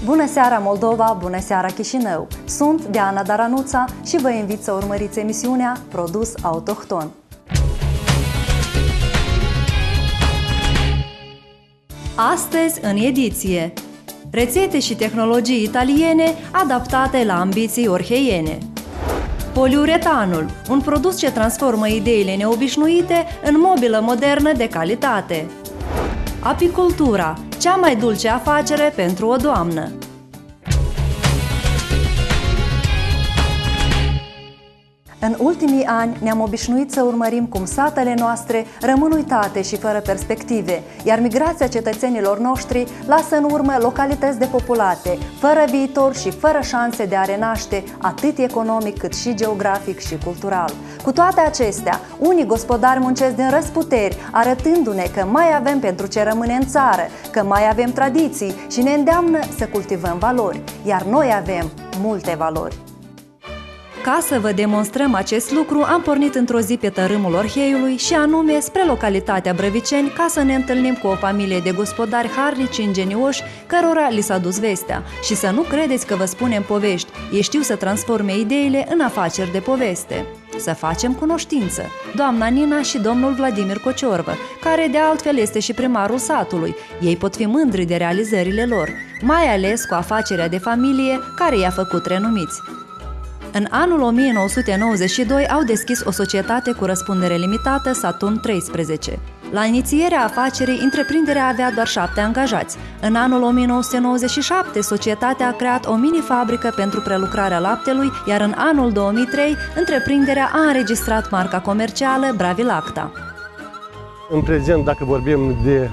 Bună seara Moldova, bună seara Chișinău! Sunt Diana Daranuța și vă invit să urmăriți emisiunea Produs Autohton. Astăzi în ediție: rețete și tehnologii italiene adaptate la ambiții orheiene. Poliuretanul, un produs ce transformă ideile neobișnuite în mobilă modernă de calitate. Apicultura, cea mai dulce afacere pentru o doamnă. În ultimii ani ne-am obișnuit să urmărim cum satele noastre rămân uitate și fără perspective, iar migrația cetățenilor noștri lasă în urmă localități depopulate, fără viitor și fără șanse de a renaște, atât economic cât și geografic și cultural. Cu toate acestea, unii gospodari muncesc din răsputeri, arătându-ne că mai avem pentru ce rămâne în țară, că mai avem tradiții și ne îndeamnă să cultivăm valori, iar noi avem multe valori. Ca să vă demonstrăm acest lucru, am pornit într-o zi pe tărâmul Orheiului și anume spre localitatea Brăviceni ca să ne întâlnim cu o familie de gospodari harnici ingenioși cărora li s-a dus vestea. Și să nu credeți că vă spunem povești, ei știu să transforme ideile în afaceri de poveste. Să facem cunoștință. Doamna Nina și domnul Vladimir Cociorbă, care de altfel este și primarul satului. Ei pot fi mândri de realizările lor, mai ales cu afacerea de familie care i-a făcut renumiți. În anul 1992 au deschis o societate cu răspundere limitată, Saturn 13. La inițierea afacerii, întreprinderea avea doar 7 angajați. În anul 1997, societatea a creat o mini-fabrică pentru prelucrarea laptelui, iar în anul 2003, întreprinderea a înregistrat marca comercială Bravilacta. În prezent, dacă vorbim de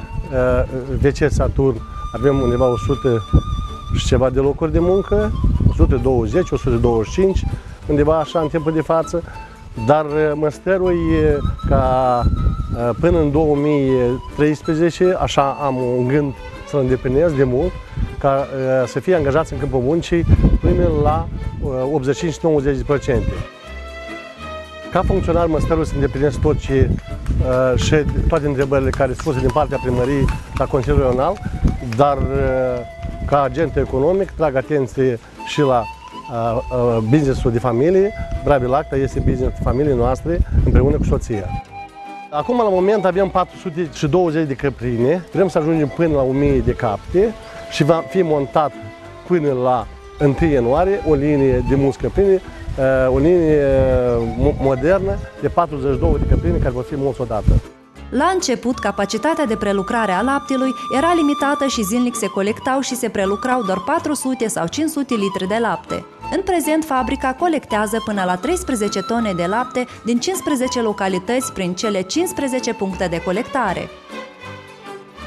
WC Saturn, avem undeva 100 și ceva de locuri de muncă, 120, 125, undeva așa în timpul de față, dar măstărul e ca până în 2013, așa am un gând să-l îndeplinesc de mult, ca să fie angajați în câmpul muncii până la 85-90%. Ca funcționar, măstărul să îndeplinesc tot ce și toate întrebările care sunt puse din partea primăriei la Consiliul Regional, dar ca agent economic trag atenție și la business-ul de familie. Bravilacta este business-ul familiei noastre împreună cu soția. Acum, la moment, avem 420 de căprine, vrem să ajungem până la 1000 de capte și va fi montat până la 1 ianuarie o linie de mulți căprine, o linie modernă de 42 de căprine care vor fi mulți odată. La început, capacitatea de prelucrare a laptelui era limitată și zilnic se colectau și se prelucrau doar 400 sau 500 litri de lapte. În prezent, fabrica colectează până la 13 tone de lapte din 15 localități prin cele 15 puncte de colectare.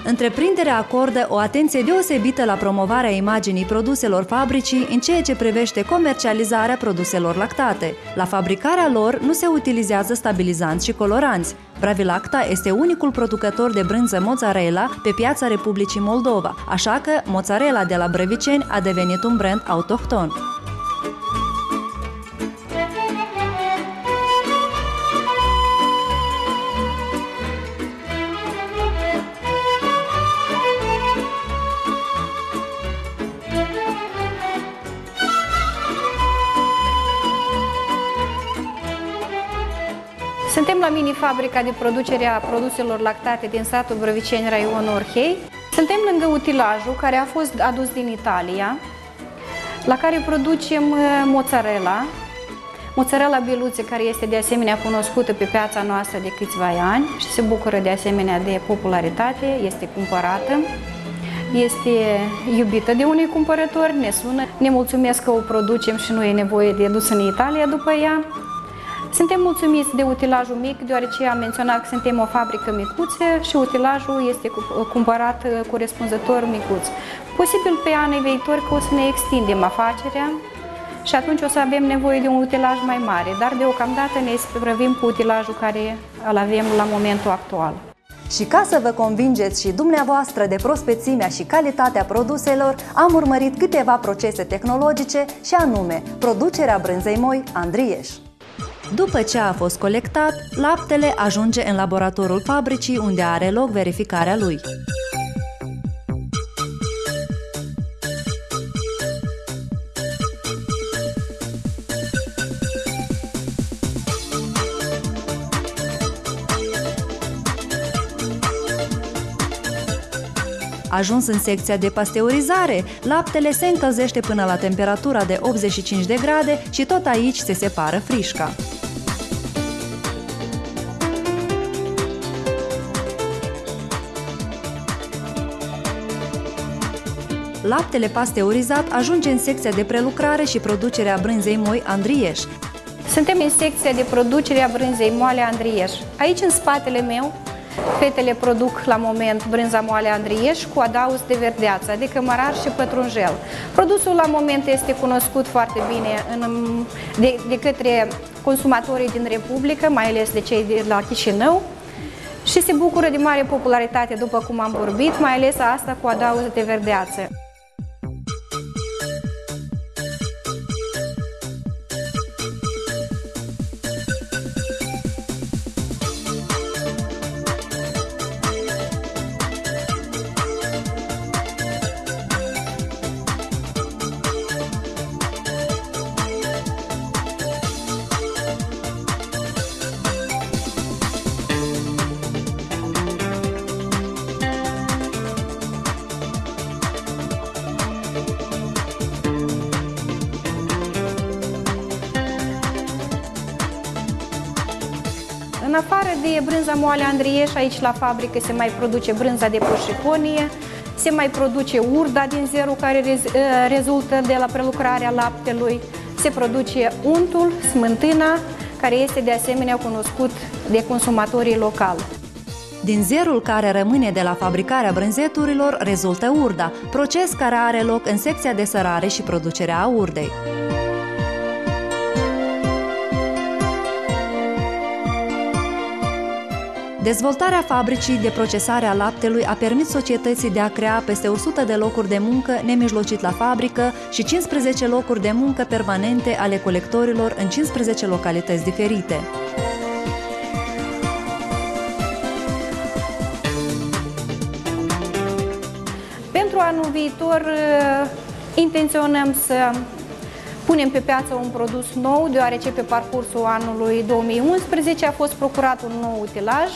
Întreprinderea acordă o atenție deosebită la promovarea imaginii produselor fabricii în ceea ce privește comercializarea produselor lactate. La fabricarea lor nu se utilizează stabilizanți și coloranți. Bravilacta este unicul producător de brânză mozzarella pe piața Republicii Moldova, așa că mozzarella de la Brăviceni a devenit un brand autohton. Suntem la mini-fabrica de producere a produselor lactate din satul Brăviceni, raionul Orhei. Suntem lângă utilajul care a fost adus din Italia, la care producem mozzarella Beluțe, care este de asemenea cunoscută pe piața noastră de câțiva ani și se bucură de asemenea de popularitate, este cumpărată, este iubită de unii cumpărători, ne sună, ne mulțumesc că o producem și nu e nevoie de dus în Italia după ea. Suntem mulțumiți de utilajul mic, deoarece am menționat că suntem o fabrică micuță și utilajul este cumpărat corespunzător micuț. Posibil pe anii viitori că o să ne extindem afacerea și atunci o să avem nevoie de un utilaj mai mare, dar deocamdată ne sprăvim cu utilajul care îl avem la momentul actual. Și ca să vă convingeți și dumneavoastră de prospețimea și calitatea produselor, am urmărit câteva procese tehnologice și anume producerea brânzei moi Andrieș. După ce a fost colectat, laptele ajunge în laboratorul fabricii, unde are loc verificarea lui. Ajuns în secția de pasteurizare, laptele se încălzește până la temperatura de 85 de grade și tot aici se separă frișca. Laptele pasteurizat ajunge în secția de prelucrare și producere a brânzei moi Andrieș. Suntem în secția de producere a brânzei moale Andrieș. Aici, în spatele meu, fetele produc la moment brânza moale Andrieș cu adaos de verdeață, adică mărar și pătrunjel. Produsul la moment este cunoscut foarte bine de către consumatorii din Republică, mai ales de cei de la Chișinău, și se bucură de mare popularitate, după cum am vorbit, mai ales asta cu adaos de verdeață. În afară de brânza moale Andrieș, aici la fabrică se mai produce brânza de poșifonie, se mai produce urda din zero care rezultă de la prelucrarea laptelui, se produce untul, smântâna, care este de asemenea cunoscut de consumatorii locali. Din zerul care rămâne de la fabricarea brânzeturilor rezultă urda, proces care are loc în secția de sărare și producerea a urdei. Dezvoltarea fabricii de procesare a laptelui a permis societății de a crea peste 100 de locuri de muncă nemijlocit la fabrică și 15 locuri de muncă permanente ale colectorilor în 15 localități diferite. Pentru anul viitor intenționăm să punem pe piață un produs nou, deoarece pe parcursul anului 2011 a fost procurat un nou utilaj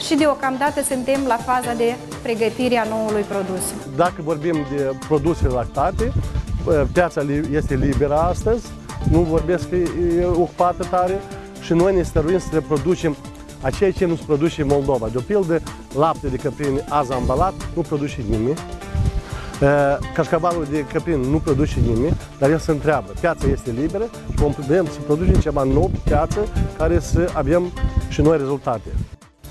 și deocamdată suntem la faza de pregătire a noului produs. Dacă vorbim de produse lactate, piața este liberă astăzi, nu vorbesc că e ocupată tare și noi ne stăruim să reproducem a ceea ce nu se produce în Moldova. De pildă, lapte de căprin azi ambalat nu produce nimeni. Cașcavalul de căprin nu produce nimeni, dar el se întreabă. Piața este liberă și vom să producem ceva nou pe piață care să avem și noi rezultate.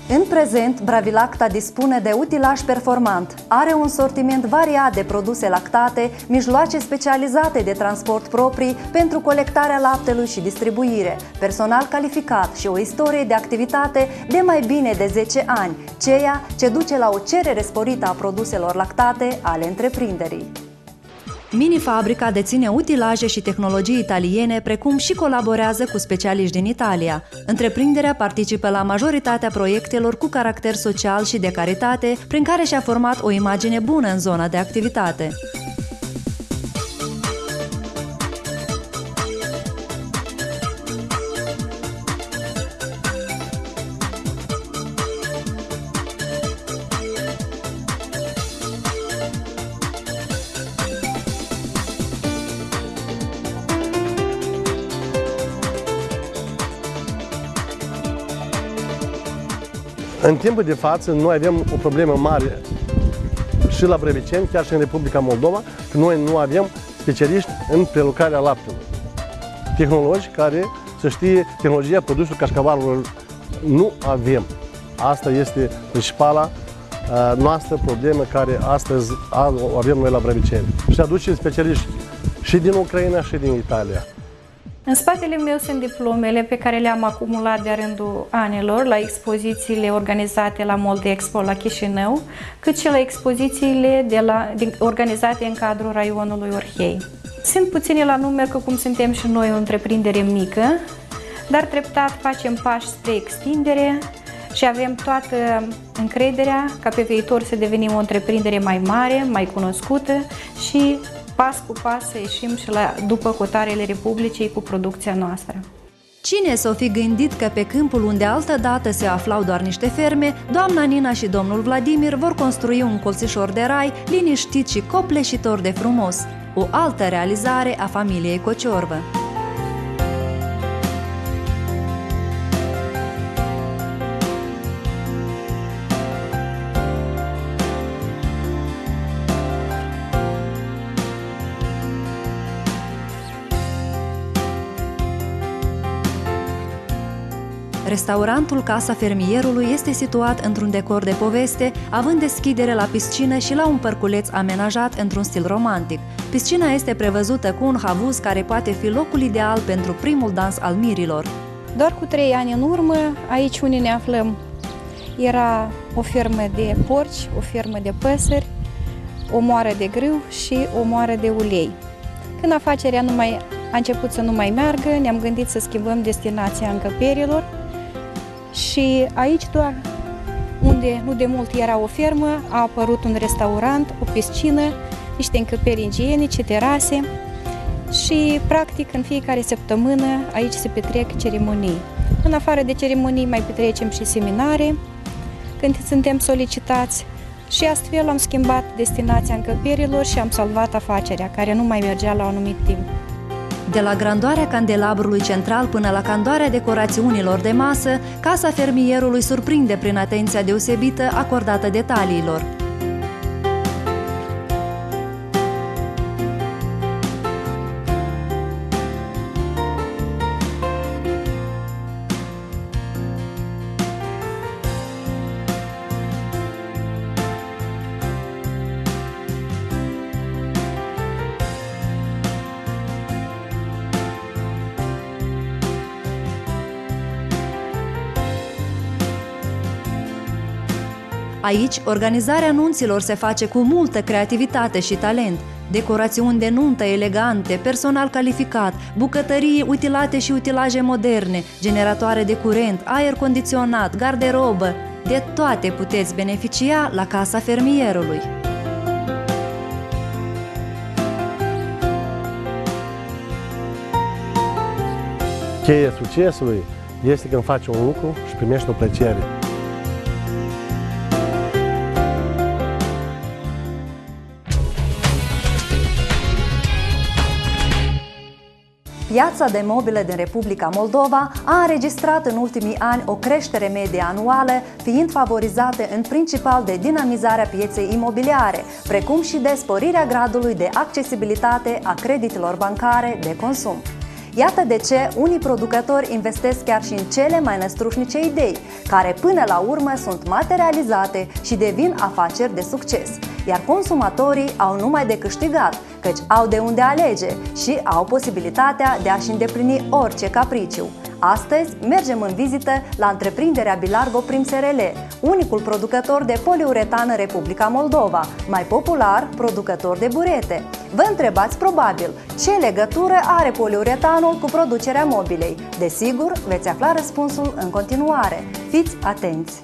În prezent, Bravilacta dispune de utilaj performant, are un sortiment variat de produse lactate, mijloace specializate de transport proprii pentru colectarea laptelui și distribuire, personal calificat și o istorie de activitate de mai bine de 10 ani, ceea ce duce la o cerere sporită a produselor lactate ale întreprinderii. Mini-fabrica deține utilaje și tehnologii italiene, precum și colaborează cu specialiști din Italia. Întreprinderea participă la majoritatea proiectelor cu caracter social și de caritate, prin care și-a format o imagine bună în zona de activitate. În timpul de față, noi avem o problemă mare și la Brăviceni, chiar și în Republica Moldova, că noi nu avem specialiști în prelucrarea laptelui. Tehnologi care să știe tehnologia produsului cașcavalului nu avem. Asta este principala noastră problemă care astăzi o avem noi la Brăviceni. Și aducem specialiști și din Ucraina și din Italia. În spatele meu sunt diplomele pe care le-am acumulat de-a rândul anilor la expozițiile organizate la Moldexpo la Chișinău, cât și la expozițiile organizate în cadrul raionului Orhei. Sunt puține la număr, că cum suntem și noi o întreprindere mică, dar treptat facem pași spre extindere și avem toată încrederea ca pe viitor să devenim o întreprindere mai mare, mai cunoscută și pas cu pas să ieșim și după hotarele Republicii cu producția noastră. Cine s-o fi gândit că pe câmpul unde altădată se aflau doar niște ferme, doamna Nina și domnul Vladimir vor construi un colțișor de rai liniștit și copleșitor de frumos. O altă realizare a familiei Cociorbă. Restaurantul Casa Fermierului este situat într-un decor de poveste, având deschidere la piscină și la un parculeț amenajat într-un stil romantic. Piscina este prevăzută cu un havuz care poate fi locul ideal pentru primul dans al mirilor. Doar cu 3 ani în urmă, aici unde ne aflăm, era o fermă de porci, o fermă de păsări, o moară de grâu și o moară de ulei. Când afacerea a început să nu mai meargă, ne-am gândit să schimbăm destinația încăperilor. Și aici, doar unde nu de mult era o fermă, a apărut un restaurant, o piscină, niște încăperi igienice, terase și, practic, în fiecare săptămână aici se petrec ceremonii. În afară de ceremonii mai petrecem și seminare când suntem solicitați și astfel am schimbat destinația încăperilor și am salvat afacerea, care nu mai mergea la un anumit timp. De la grandoarea candelabrului central până la candoarea decorațiunilor de masă, Casa Fermierului surprinde prin atenția deosebită acordată detaliilor. Aici, organizarea nunților se face cu multă creativitate și talent. Decorațiuni de nuntă elegante, personal calificat, bucătării utilate și utilaje moderne, generatoare de curent, aer condiționat, garderobă. De toate puteți beneficia la Casa Fermierului. Cheia succesului este când faci un lucru și primești o plăcere. Piața de mobile din Republica Moldova a înregistrat în ultimii ani o creștere medie anuală, fiind favorizată în principal de dinamizarea pieței imobiliare, precum și de sporirea gradului de accesibilitate a creditelor bancare de consum. Iată de ce unii producători investesc chiar și în cele mai năstrușnice idei, care până la urmă sunt materializate și devin afaceri de succes, iar consumatorii au numai de câștigat, căci au de unde alege și au posibilitatea de a-și îndeplini orice capriciu. Astăzi mergem în vizită la întreprinderea Bilargo Prim SRL, unicul producător de poliuretan în Republica Moldova, mai popular producător de burete. Vă întrebați probabil ce legătură are poliuretanul cu producerea mobilei. Desigur, veți afla răspunsul în continuare. Fiți atenți!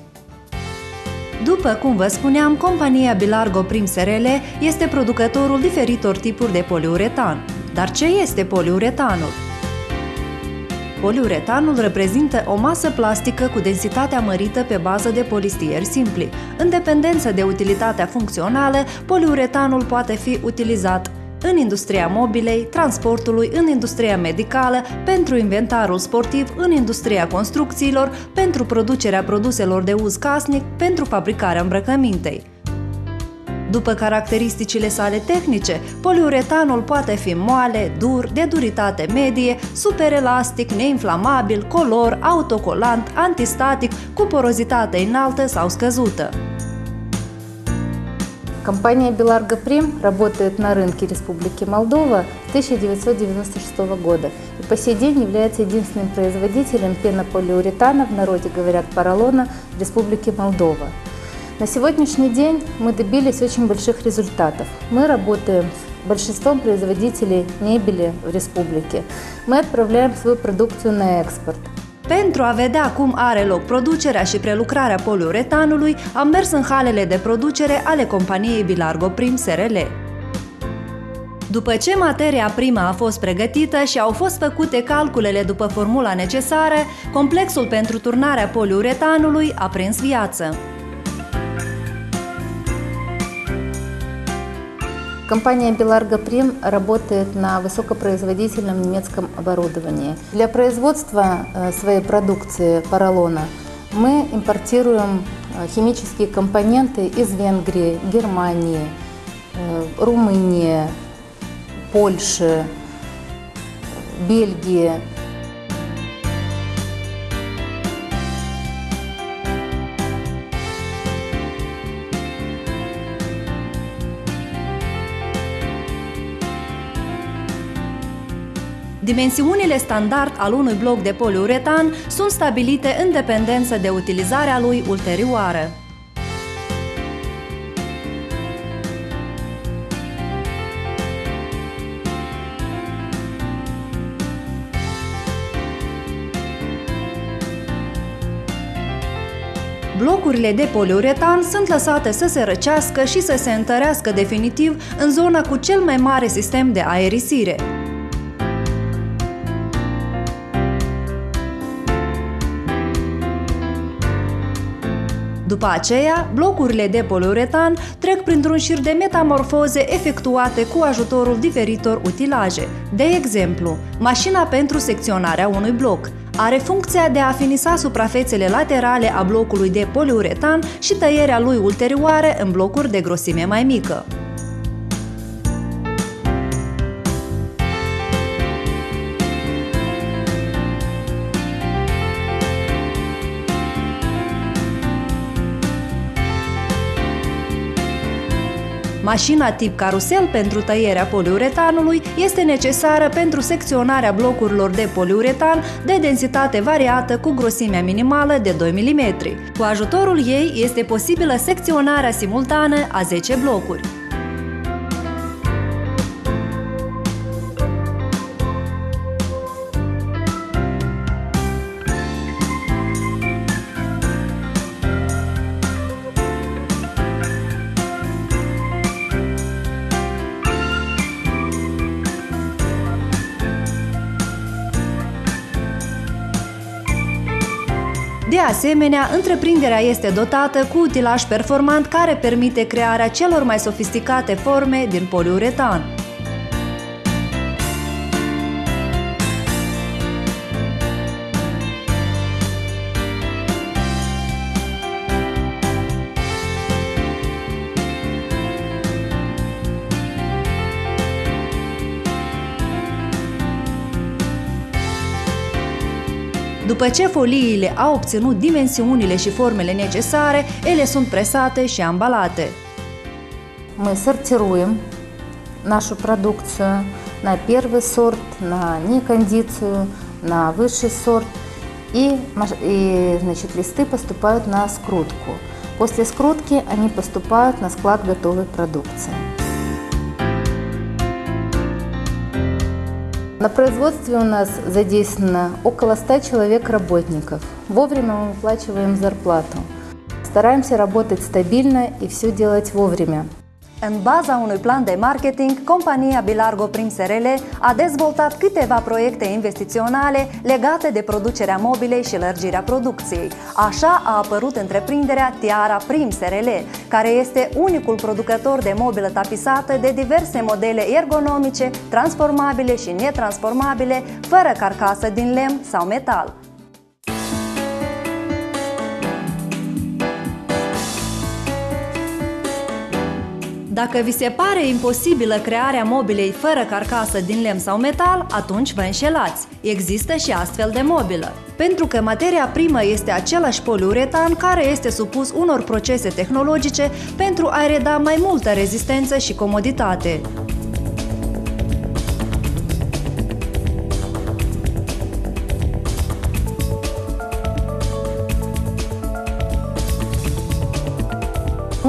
După cum vă spuneam, compania Bilargo Prim SRL este producătorul diferitor tipuri de poliuretan. Dar ce este poliuretanul? Poliuretanul reprezintă o masă plastică cu densitatea mărită pe bază de polistieri simpli. În dependență de utilitatea funcțională, poliuretanul poate fi utilizat în industria mobilei, transportului, în industria medicală, pentru inventarul sportiv, în industria construcțiilor, pentru producerea produselor de uz casnic, pentru fabricarea îmbrăcămintei. După caracteristicile sale tehnice, poliuretanul poate fi moale, dur, de duritate medie, super elastic, neinflamabil, color, autocolant, antistatic, cu porozitate înaltă sau scăzută. Компания Bilargo Prim работает на рынке Республики Молдова с 1996 года и по сей день является единственным производителем пенополиуретана, в народе говорят поролона, в Республике Молдова. На сегодняшний день мы добились очень больших результатов. Мы работаем с большинством производителей мебели в республике. Мы отправляем свою продукцию на экспорт. Pentru a vedea cum are loc producerea și prelucrarea poliuretanului, am mers în halele de producere ale companiei Bilargo Prim SRL. După ce materia primă a fost pregătită și au fost făcute calculele după formula necesară, complexul pentru turnarea poliuretanului a prins viață. Компания «Беларгоприм» работает на высокопроизводительном немецком оборудовании. Для производства своей продукции поролона мы импортируем химические компоненты из Венгрии, Германии, Румынии, Польши, Бельгии. Dimensiunile standard al unui bloc de poliuretan sunt stabilite în dependență de utilizarea lui ulterioară. Blocurile de poliuretan sunt lăsate să se răcească și să se întărească definitiv în zona cu cel mai mare sistem de aerisire. După aceea, blocurile de poliuretan trec printr-un șir de metamorfoze efectuate cu ajutorul diferitor utilaje. De exemplu, mașina pentru secționarea unui bloc are funcția de a finisa suprafețele laterale a blocului de poliuretan și tăierea lui ulterioară în blocuri de grosime mai mică. Mașina tip carusel pentru tăierea poliuretanului este necesară pentru secționarea blocurilor de poliuretan de densitate variată cu grosimea minimală de 2 mm. Cu ajutorul ei este posibilă secționarea simultană a 10 blocuri. De asemenea, întreprinderea este dotată cu utilaj performant care permite crearea celor mai sofisticate forme din poliuretan. După ce foliile au obținut dimensiunile și formele necesare, ele sunt presate și ambalate. Мы сортируем нашу продукцию на первый сорт, на некондицию, на высший сорт, и значит, листы поступают на скрутку. После скрутки они поступают на склад готовой продукции. На производстве у нас задействовано около 100 человек работников. Вовремя мы выплачиваем зарплату. Стараемся работать стабильно и все делать вовремя. În baza unui plan de marketing, compania Belargoprim SRL a dezvoltat câteva proiecte investiționale legate de producerea mobilei și lărgirea producției. Așa a apărut întreprinderea Tiara Prim SRL, care este unicul producător de mobilă tapisată de diverse modele ergonomice, transformabile și netransformabile, fără carcasă din lemn sau metal. Dacă vi se pare imposibilă crearea mobilei fără carcasă din lemn sau metal, atunci vă înșelați. Există și astfel de mobilă. Pentru că materia primă este același poliuretan care este supus unor procese tehnologice pentru a reda mai multă rezistență și comoditate.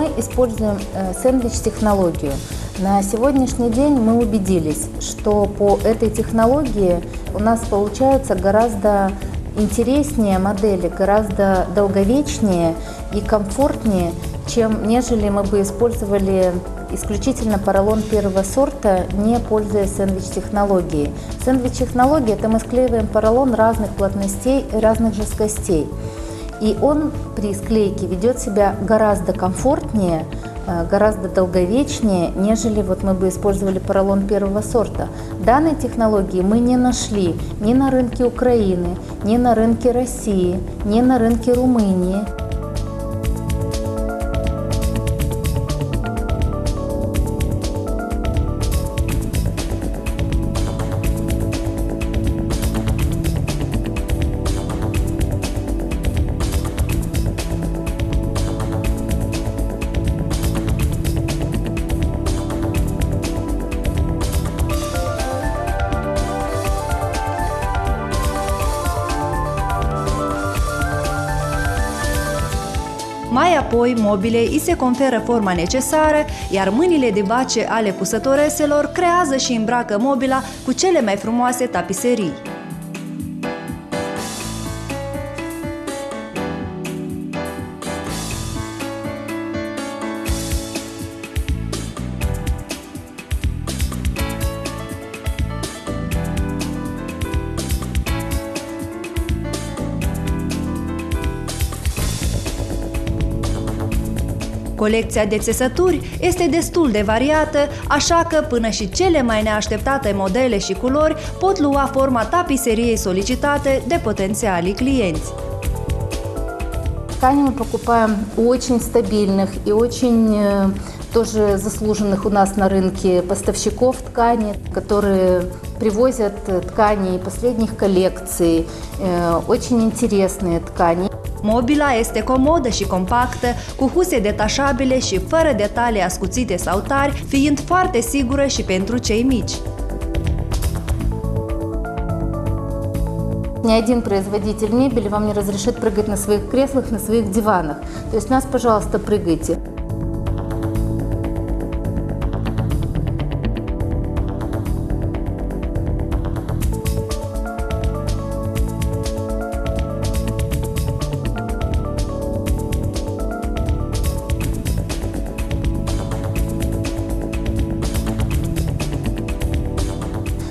Мы используем сэндвич-технологию. На сегодняшний день мы убедились, что по этой технологии у нас получаются гораздо интереснее модели, гораздо долговечнее и комфортнее, чем нежели мы бы использовали исключительно поролон первого сорта, не пользуясь сэндвич-технологией. Сэндвич-технология – это мы склеиваем поролон разных плотностей, разных жесткостей. И он при склейке ведет себя гораздо комфортнее, гораздо долговечнее, нежели вот мы бы использовали поролон первого сорта. Данной технологии мы не нашли ни на рынке Украины, ни на рынке России, ни на рынке Румынии. Mai apoi, mobilei îi se conferă forma necesară, iar mâinile de bace ale pusătoreselor creează și îmbracă mobila cu cele mai frumoase tapiserii. Colecția de țesături este destul de variată, așa că până și cele mai neașteptate modele și culori pot lua forma tapiseriei solicitate de potențialii clienți. Ткани мы покупаем у очень стабильных и очень тоже заслуженных у нас на рынке поставщиков ткани, которые привозят ткани последних коллекций, очень интересные ткани. Mobila este comodă și compactă, cu huse detașabile și fără detalii ascuțite sau tari, fiind foarte sigură și pentru cei mici. Ни один производитель мебели вам не разрешит прыгать на своих креслах, на своих диванах. То есть у нас, пожалуйста, прыгайте.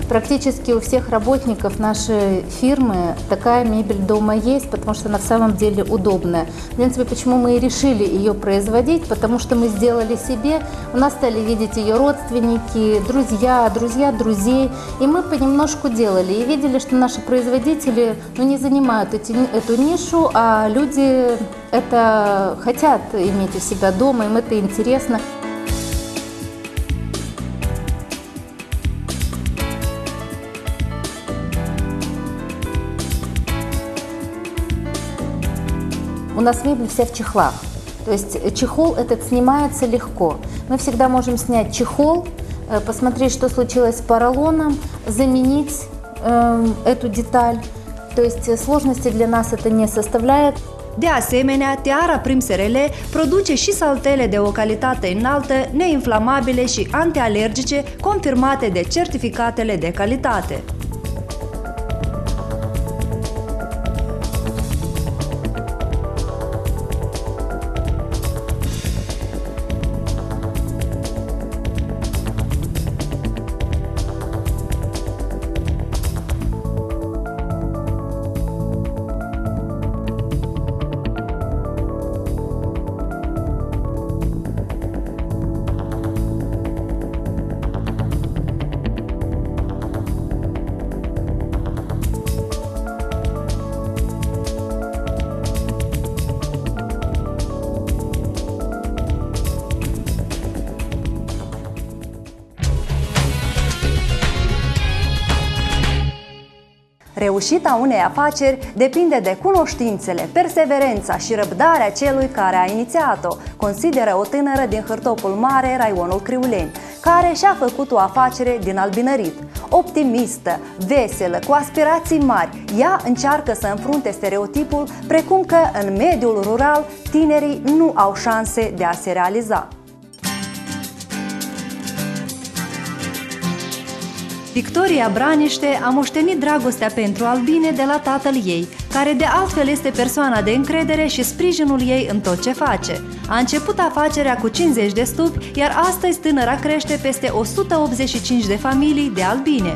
Практически у всех работников нашей фирмы такая мебель дома есть, потому что она в самом деле удобная. В принципе, почему мы и решили ее производить, потому что мы сделали себе, у нас стали видеть ее родственники, друзья друзей, и мы понемножку делали, и видели, что наши производители не занимают эту нишу, а люди это хотят иметь у себя дома, им это интересно. У нас мебель вся в чехлах, то есть чехол этот снимается легко. Мы всегда можем снять чехол, посмотреть, что случилось с поролоном, заменить эту деталь. То есть сложности для нас это не составляет. De asemenea, Tiara Prim SRL produce și saltele de o calitate înaltă, neinflamabile și antialergice, confirmate de certificatele de calitate. Reușita unei afaceri depinde de cunoștințele, perseverența și răbdarea celui care a inițiat-o, consideră o tânără din Hârtopul Mare, raionul Criuleni, care și-a făcut o afacere din albinărit. Optimistă, veselă, cu aspirații mari, ea încearcă să înfrunte stereotipul precum că în mediul rural tinerii nu au șanse de a se realiza. Victoria Braniște a moștenit dragostea pentru albine de la tatăl ei, care de altfel este persoana de încredere și sprijinul ei în tot ce face. A început afacerea cu 50 de stupi, iar astăzi tânăra crește peste 185 de familii de albine.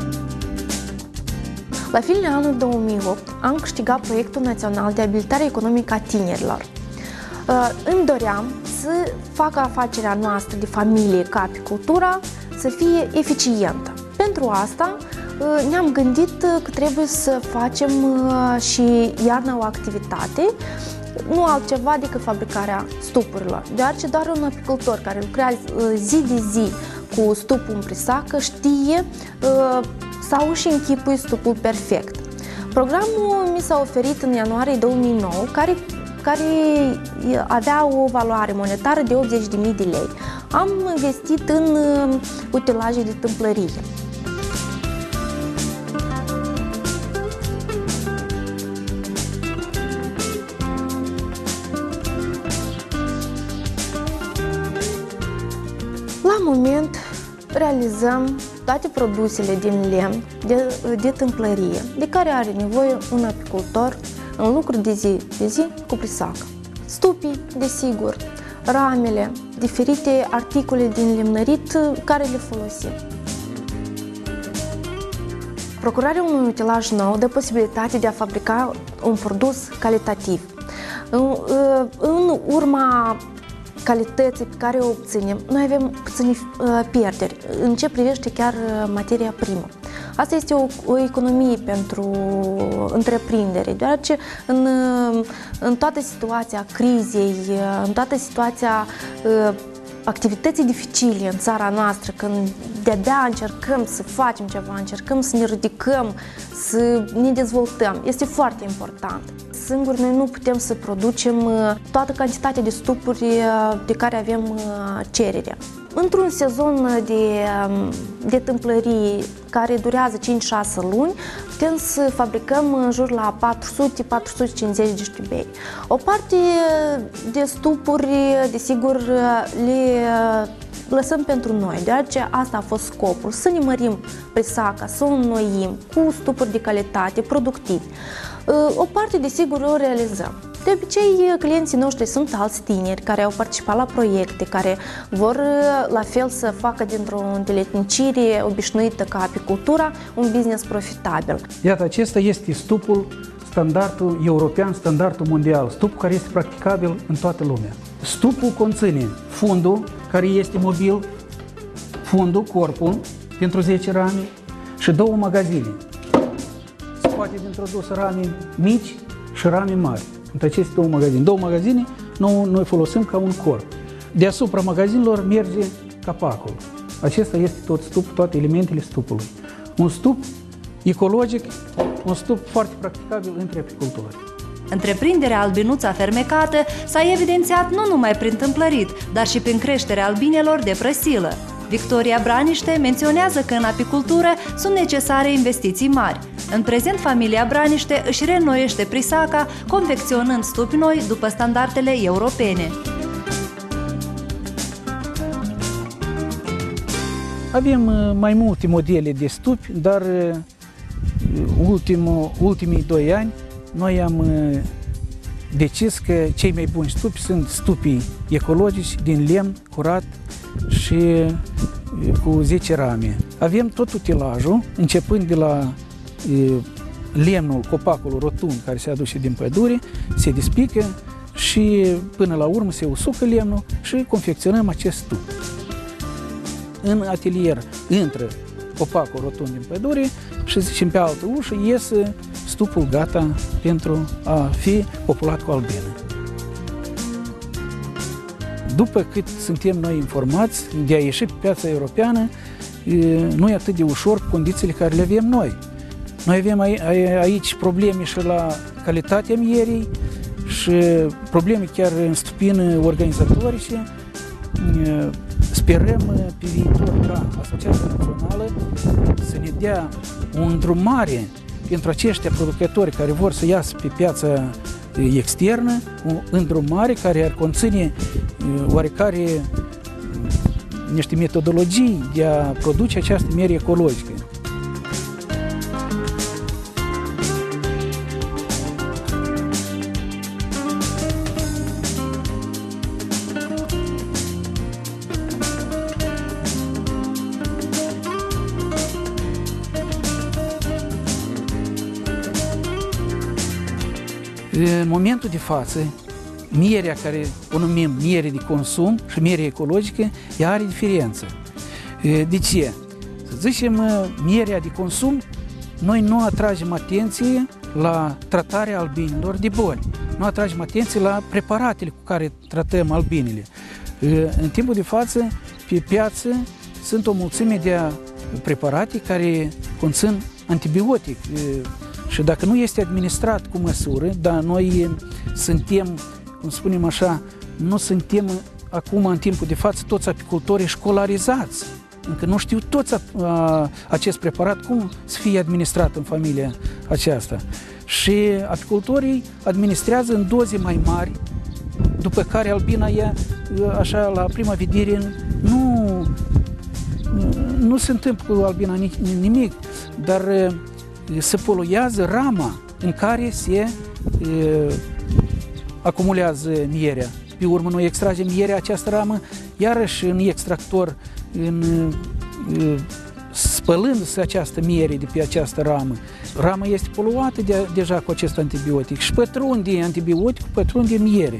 La finele anului 2008 am câștigat proiectul național de abilitare economică a tinerilor. Îmi doream să fac afacerea noastră de familie ca apicultura să fie eficientă. Pentru asta ne-am gândit că trebuie să facem și iarna o activitate, nu altceva decât fabricarea stupurilor, deoarece doar un apicultor care lucrează zi de zi cu stupul în prisacă știe sau își închipui stupul perfect. Programul mi s-a oferit în ianuarie 2009, care avea o valoare monetară de 80.000 de lei. Am investit în utilaje de tâmplărie. La moment realizăm toate produsele din lemn de tâmplărie de care are nevoie un apicultor în lucru de zi cu prisacă. Stupii, desigur, ramele, diferite articole din lemnărit care le folosim. Procurarea unui utilaj nou dă posibilitatea de a fabrica un produs calitativ. În urma calității pe care o obținem, noi avem puține pierderi în ce privește chiar materia primă. Asta este o economie pentru întreprindere, deoarece în toată situația crizei, în toată situația activității dificile în țara noastră, când de-abia încercăm să facem ceva, încercăm să ne ridicăm, să ne dezvoltăm, este foarte important. Singuri noi nu putem să producem toată cantitatea de stupuri de care avem cerere. Într-un sezon de tâmplării care durează 5-6 luni, putem să fabricăm în jur la 400-450 de știbei. O parte de stupuri, desigur, le lăsăm pentru noi, deoarece asta a fost scopul, să ne mărim prisaca, să o înnoim cu stupuri de calitate, productivi. O parte, desigur, o realizăm. De obicei, clienții noștri sunt alți tineri care au participat la proiecte, care vor la fel să facă dintr-o îndeletnicire obișnuită ca apicultura un business profitabil. Iată, acesta este stupul, standardul european, standardul mondial, stupul care este practicabil în toată lumea. Stupul conține fundul, care este mobil, fundul, corpul, pentru 10 rame și 2 magazine. Se poate introdus rame mici și rame mari. Între aceste 2 magazine. 2 magazine noi folosim ca un corp. Deasupra magazinelor merge capacul. Acesta este tot stupul, toate elementele stupului. Un stup ecologic, un stup foarte practicabil între apicultori. Întreprinderea Albinuța Fermecată s-a evidențiat nu numai prin tâmplărit, dar și prin creșterea albinelor de prăsilă. Victoria Braniște menționează că în apicultură sunt necesare investiții mari. În prezent, familia Braniște își reînnoiește prisaca, confecționând stupi noi după standardele europene. Avem mai multe modele de stupi, dar ultimii 2 ani noi am decis că cei mai buni stupi sunt stupii ecologici din lemn curat și cu 10 rame. Avem tot utilajul, începând de la lemnul, copacul rotund care se aduce din pădure, se despică și până la urmă se usucă lemnul și confecționăm acest stup. În atelier intră copacul rotund din pădure și pe altă ușă iese stupul gata pentru a fi populat cu albine. După cât suntem noi informați de a ieși pe piața europeană, nu e atât de ușor cu condițiile care le avem noi. Noi avem aici probleme și la calitatea mierii și probleme chiar în stupină organizatorice. Sperăm pe viitor ca Asociația Națională să ne dea o îndrumare pentru aceștia producători care vor să iasă pe piața externă, o îndrumare care ar conține oarecare niște metodologii de a produce această miere ecologică. În momentul de față, mierea care o numim miere de consum și miere ecologică, ea are diferență. De ce? Să zicem, mierea de consum, noi nu atragem atenție la tratarea albinelor de boli. Nu atragem atenție la preparatele cu care tratăm albinele. În timpul de față, pe piață, sunt o mulțime de preparate care conțin antibiotic. Și dacă nu este administrat cu măsură, dar noi suntem, cum spunem așa, nu suntem acum, în timpul de față, toți apicultorii școlarizați. Încă nu știu toți acest preparat cum să fie administrat în familia aceasta. Și apicultorii administrează în doze mai mari, după care albina ea, așa, la prima vedere, nu se întâmplă cu albina nimic, dar se poluează rama în care se acumulează mierea. Pe urmă, noi extragem mierea, această ramă, iarăși în extractor, spălându-se această miere de pe această ramă. Rama este poluată deja cu acest antibiotic și pătrunde antibiotic, pătrunde miere.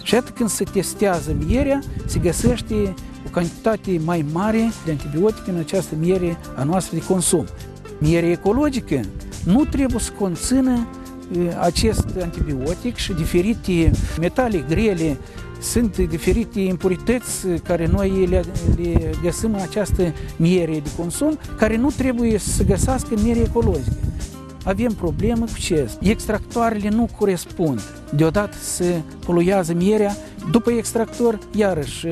Și atât când se testează mierea, se găsește o cantitate mai mare de antibiotic în această miere a noastră de consum. Mierea ecologică nu trebuie să conțină acest antibiotic și diferite metale grele, sunt diferite impurități care noi le găsim în această miere de consum, care nu trebuie să se găsească în miere ecologică. Avem problemă cu ce? Extractoarele nu corespund. Deodată se poluează mierea, după extractor, iarăși,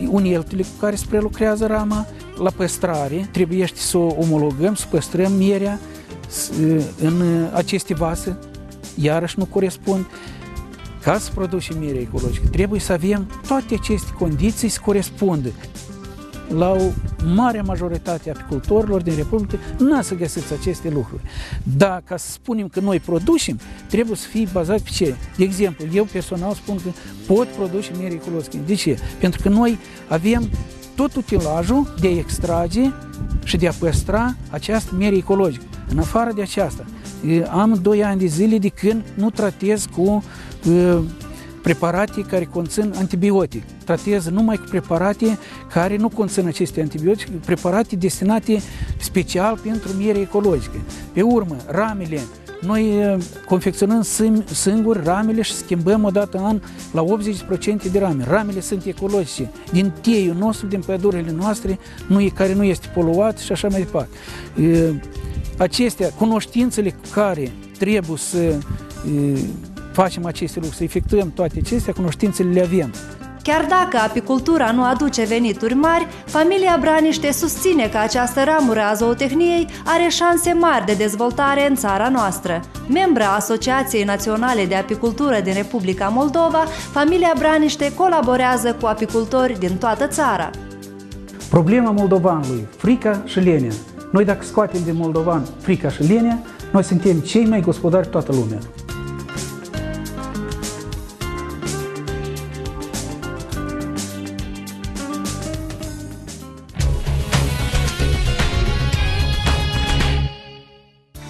uneltele cu care se prelucrează rama, la păstrare, trebuie să o omologăm, să păstrăm mierea în aceste vase, iarăși nu corespund. Ca să producem miere ecologică, trebuie să avem toate aceste condiții să corespundă. La o mare majoritate a apicultorilor din Republică nu să găsiți aceste lucruri. Dar ca să spunem că noi producem, trebuie să fie bazat pe ce? De exemplu, eu personal spun că pot produce miere ecologică. De ce? Pentru că noi avem tot utilajul de a extrage și de a păstra această miere ecologică. În afară de aceasta, am 2 ani de zile de când nu tratez cu preparate care conțin antibiotic. Tratez numai cu preparate care nu conțin aceste antibiotice, preparate destinate special pentru miere ecologică. Pe urmă, ramele, noi confecționăm singuri ramele și schimbăm odată în an la 80% de rame. Ramele sunt ecologice, din teiul nostru, din pădurile noastre, care nu este poluat și așa mai departe. Acestea, cunoștințele cu care trebuie să facem aceste lucruri, să efectuăm toate acestea, cunoștințele le avem. Chiar dacă apicultura nu aduce venituri mari, familia Braniște susține că această ramură a zootehniei are șanse mari de dezvoltare în țara noastră. Membra Asociației Naționale de Apicultură din Republica Moldova, familia Braniște colaborează cu apicultori din toată țara. Problema moldovanului, frica și lenea. Noi dacă scoatem din moldovan frica și lenea, noi suntem cei mai gospodari toată lumea.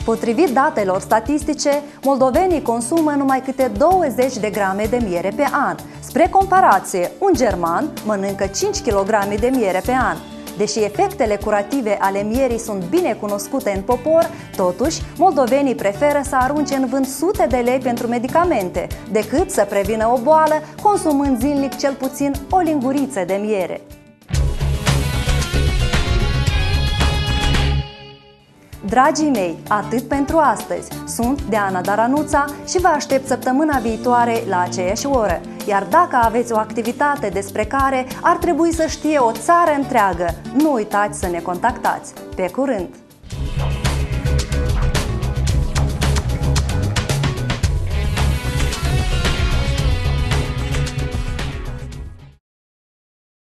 Potrivit datelor statistice, moldovenii consumă numai câte 20 de grame de miere pe an. Spre comparație, un german mănâncă 5 kg de miere pe an. Deși efectele curative ale mierii sunt bine cunoscute în popor, totuși, moldovenii preferă să arunce în vânt sute de lei pentru medicamente, decât să prevină o boală, consumând zilnic cel puțin o linguriță de miere. Dragii mei, atât pentru astăzi. Sunt Diana Daranuța și vă aștept săptămâna viitoare la aceeași oră. Iar dacă aveți o activitate despre care ar trebui să știe o țară întreagă, nu uitați să ne contactați. Pe curând!